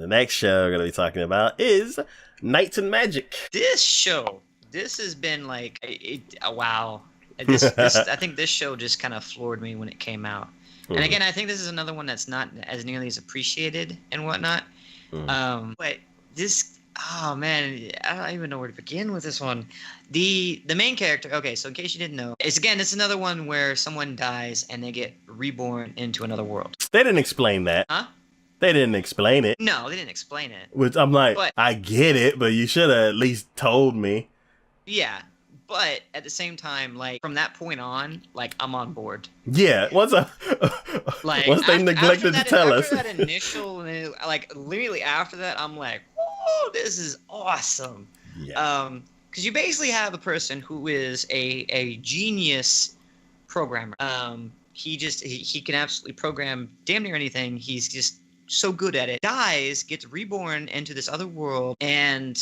The next show we're gonna be talking about is Knights and Magic. This has been like, wow. I think this show just kind of floored me when it came out. And again, I think this is another one that's not as nearly as appreciated and whatnot. But this, oh man, I don't even know where to begin with this one. The main character, okay, so in case you didn't know, it's another one where someone dies and they get reborn into another world. They didn't explain that. Huh? They didn't explain it. No, they didn't explain it. Which I'm like, I get it, but you should have at least told me. Yeah. But at the same time, like, from that point on, like, I'm on board. Yeah, once they neglected to tell us. After that initial, like, literally after that, I'm like, whoa, this is awesome. Yeah. Because you basically have a person who is a genius programmer. He can absolutely program damn near anything. He's just so good at it. Dies, gets reborn into this other world, and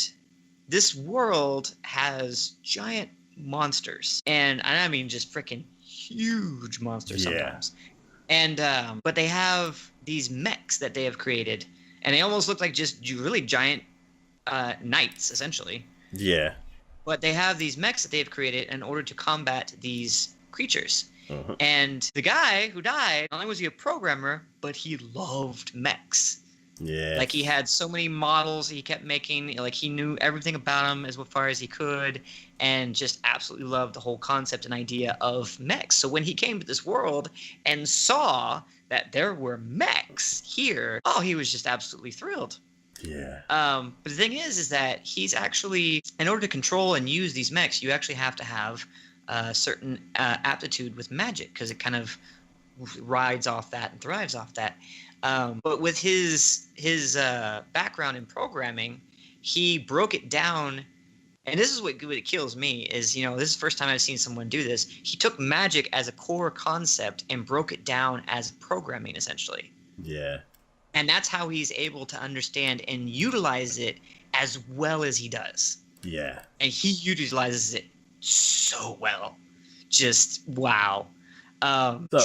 this world has giant monsters, and I mean just freaking huge monsters sometimes. And but they have these mechs that they have created, and they almost look like just really giant knights, essentially. Yeah. But they have these mechs that they have created in order to combat these creatures. And the guy who died, not only was he a programmer, but he loved mechs. Yeah. Like, he had so many models he kept making. Like, he knew everything about them as far as he could, and just absolutely loved the whole concept and idea of mechs. So when he came to this world and saw that there were mechs here, oh, he was just absolutely thrilled. Yeah. But the thing is that he's actually, in order to control and use these mechs, you actually have to have a certain aptitude with magic, because it kind of rides off that and thrives off that. But with his background in programming, he broke it down, and this is what kills me is, this is the first time I've seen someone do this. He took magic as a core concept and broke it down as programming, essentially. Yeah. And that's how he's able to understand and utilize it as well as he does. Yeah. And he utilizes it so well. Just wow.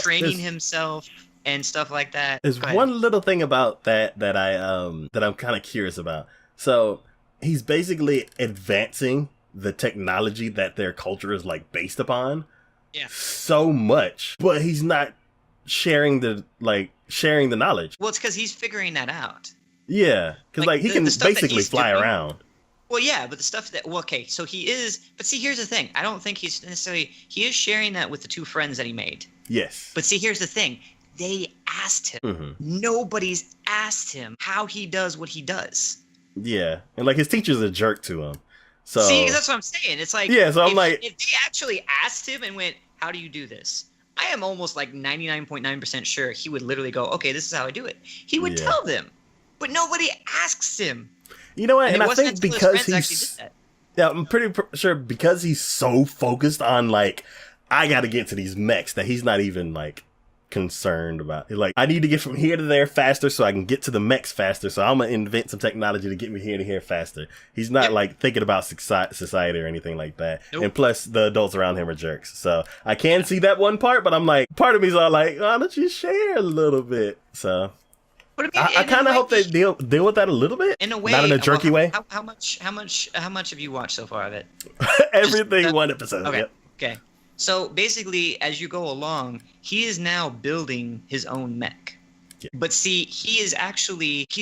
Training himself and stuff like that. There's one little thing about that I'm kind of curious about. So he's basically advancing the technology that their culture is like based upon. Yeah. So much, but he's not sharing the knowledge. Well, it's because he's figuring that out. Yeah, because like he can basically fly around. Well, yeah, but the stuff that so he is. But see, here's the thing. I don't think he is sharing that with the two friends that he made. Yes. But see, here's the thing. They asked him. Nobody's asked him how he does what he does. Yeah, and like his teacher's a jerk to him. So see, that's what I'm saying. It's like, yeah. So I'm like, if they actually asked him and went, "How do you do this?" I am almost like 99.9% sure he would literally go, "Okay, this is how I do it." He would tell them, but nobody asks him. You know what? And I think because I'm pretty sure because he's so focused on like, I got to get to these mechs that he's not even like concerned about. Like, I need to get from here to there faster so I can get to the mechs faster. So I'm gonna invent some technology to get me here to here faster. He's not like thinking about society or anything like that. Nope. And plus, the adults around him are jerks. So I can see that one part, but I'm like, part of me's all like, why don't you share a little bit? So. But I kind of hope they deal with that a little bit, in a way, not in a jerky way. How much have you watched so far of it? Everything, one episode. Okay. Yep. Okay. So basically, as you go along, he is now building his own mech. Yeah. But see, he's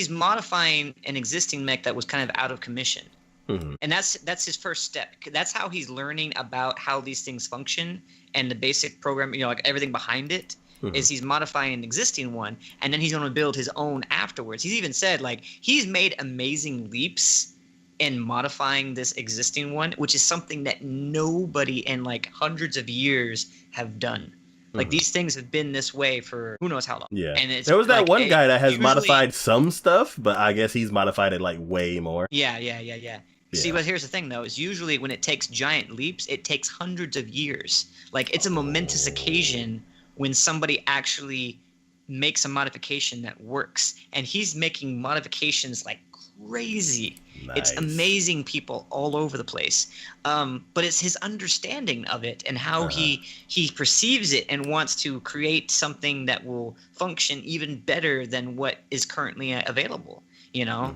modifying an existing mech that was kind of out of commission. Mm-hmm. And that's his first step. That's how he's learning about how these things function and the basic program, like everything behind it. Mm-hmm. Is he's modifying an existing one, and then he's going to build his own afterwards. He's even said, like, he's made amazing leaps in modifying this existing one, which is something that nobody in, like, hundreds of years have done. Like, these things have been this way for who knows how long. Yeah. And there was that one guy that has modified some stuff, but I guess he's modified it, like, way more. Yeah. See, but here's the thing, though, is usually when it takes giant leaps, it takes hundreds of years. Like, it's a momentous occasion when somebody actually make some modification that works, and he's making modifications like crazy. Nice. It's amazing people all over the place. But it's his understanding of it and how he perceives it and wants to create something that will function even better than what is currently available, you know?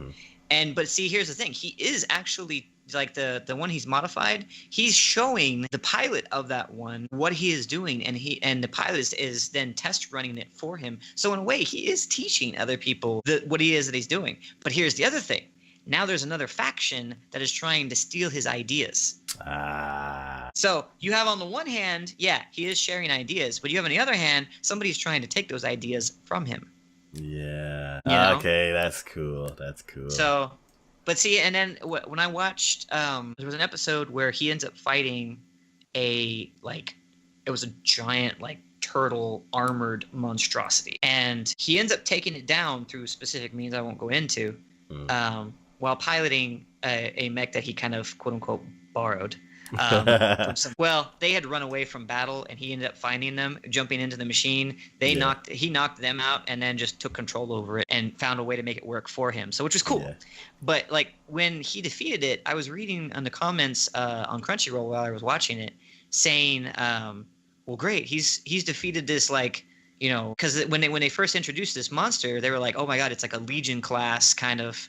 But see, here's the thing. He is actually, like, the one he's modified, he's showing the pilot of that one what he is doing, and the pilot is then test running it for him. So in a way, he is teaching other people what he is that he's doing. But here's the other thing. Now there's another faction that is trying to steal his ideas. So you have on the one hand, yeah, he is sharing ideas, but you have on the other hand, somebody's trying to take those ideas from him. Yeah. You know? Okay, that's cool. That's cool. So, but see, and then when I watched, there was an episode where he ends up fighting it was a giant, like, turtle armored monstrosity. And he ends up taking it down through specific means I won't go into, while piloting a mech that he kind of, quote unquote, borrowed. Well, they had run away from battle, and he ended up finding them, jumping into the machine. He knocked them out, and then just took control over it and found a way to make it work for him. So, which was cool. Yeah. But like when he defeated it, I was reading on the comments on Crunchyroll while I was watching it, saying, "Well, great, he's defeated this, like, you know," because when they first introduced this monster, they were like, "Oh my God, it's like a Legion class kind of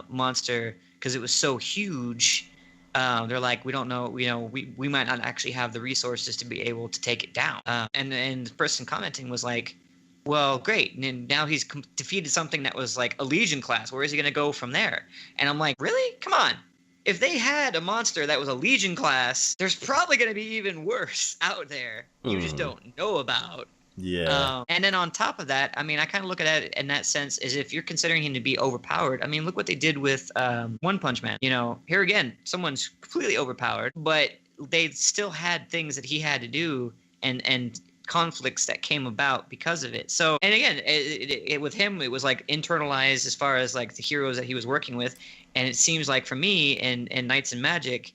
monster," because it was so huge. They're like, we don't know, you know, we might not actually have the resources to be able to take it down. And the person commenting was like, well, great. And now he's defeated something that was like a Legion class. Where is he going to go from there? And I'm like, really? Come on. If they had a monster that was a Legion class, there's probably going to be even worse out there you just don't know about. Yeah. And then on top of that, I mean, I kind of look at it in that sense as if you're considering him to be overpowered. I mean, look what they did with One Punch Man. You know, here again, someone's completely overpowered, but they still had things that he had to do and conflicts that came about because of it. So, and again, with him, it was like internalized as far as like the heroes that he was working with. And it seems like for me in Knights and Magic,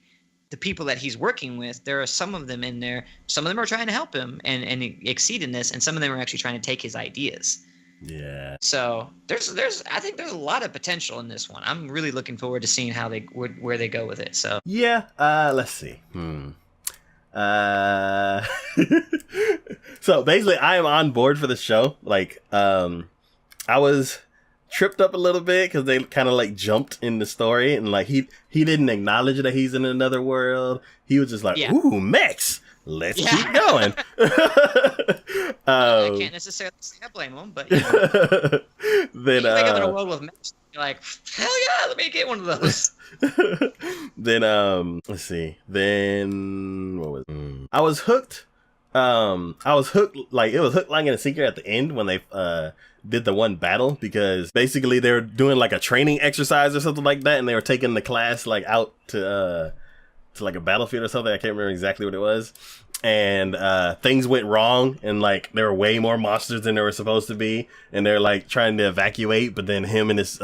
the people that he's working with, there are some of them in there. Some of them are trying to help him and exceed in this, and some of them are actually trying to take his ideas. Yeah. So I think there's a lot of potential in this one. I'm really looking forward to seeing how where they go with it. So yeah. Let's see. So basically, I am on board for the show. Like, I was tripped up a little bit because they kind of like jumped in the story, and like he didn't acknowledge that he's in another world. He was just like, ooh, mechs, let's keep going. I can't necessarily say I blame him, but you know, then you wake up in a world with mechs, you're like, hell yeah, let me get one of those. Then let's see, then what was I was hooked. Like it was hooked, like, in a secret at the end when they did the one battle, because basically they were doing like a training exercise or something like that, and they were taking the class like out to like a battlefield or something. I can't remember exactly what it was, and things went wrong, and like there were way more monsters than there were supposed to be, and they're like trying to evacuate, but then him and his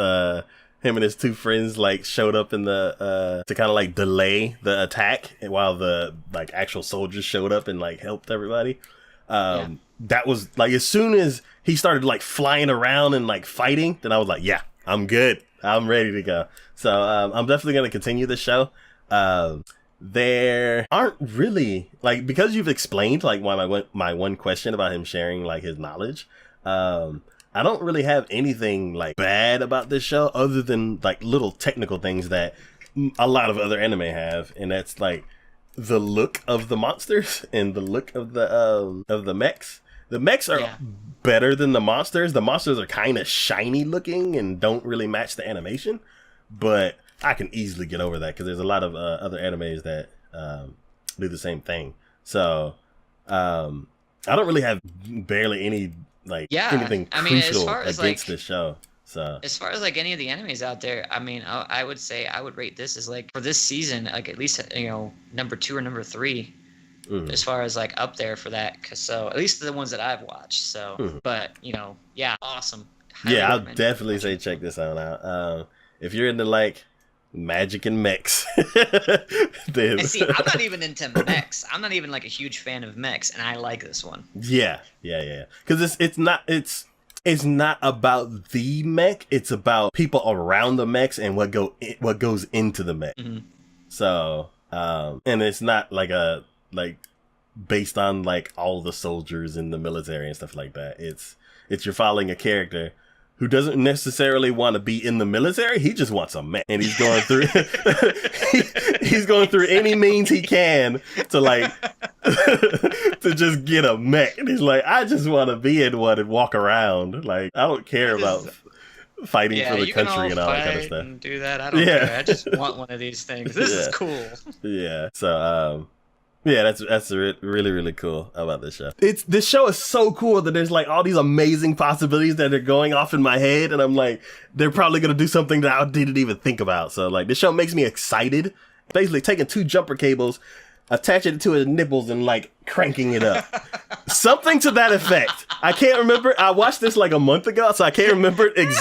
two friends like showed up in the to kind of like delay the attack while the like actual soldiers showed up and like helped everybody. That was like, as soon as he started like flying around and like fighting, then I was like, yeah, I'm good, I'm ready to go. So I'm definitely going to continue the show. There aren't really, like, because you've explained like why my one question about him sharing like his knowledge, I don't really have anything like bad about this show other than like little technical things that a lot of other anime have, and that's like the look of the monsters and the look of the mechs. The mechs are better than the monsters. The monsters are kind of shiny looking and don't really match the animation, but I can easily get over that because there's a lot of other animes that do the same thing. So I don't really have barely any like anything crucial against this show. So as far as like any of the animes out there, I mean, I would say I would rate this as like, for this season, like at least, you know, number 2 or number 3 as far as like up there for that. Cause so at least the ones that I've watched. So, but you know, awesome. Highly I'll definitely say check this one out. If you're into like magic and mechs, then... And see, I'm not even into mechs. I'm not even like a huge fan of mechs, and I like this one. Yeah. Because it's it's not about the mech. It's about people around the mechs and what goes into the mech. Mm-hmm. So, and it's not like based on like all the soldiers in the military and stuff like that. It's you're following a character who doesn't necessarily want to be in the military. He just wants a mech, and he's going through he's going through any means he can to like to just get a mech. And he's like, I just want to be in one and walk around. Like, I don't care about fighting for the country and all that kind of stuff. And do that. I don't care. I just want one of these things. This is cool. Yeah. So yeah, that's really, really cool about this show. This show is so cool that there's like all these amazing possibilities that are going off in my head, and I'm like, they're probably gonna do something that I didn't even think about. So like, this show makes me excited. Basically, taking 2 jumper cables, attaching it to his nipples, and like cranking it up, something to that effect. I can't remember. I watched this like a month ago, so I can't remember exactly.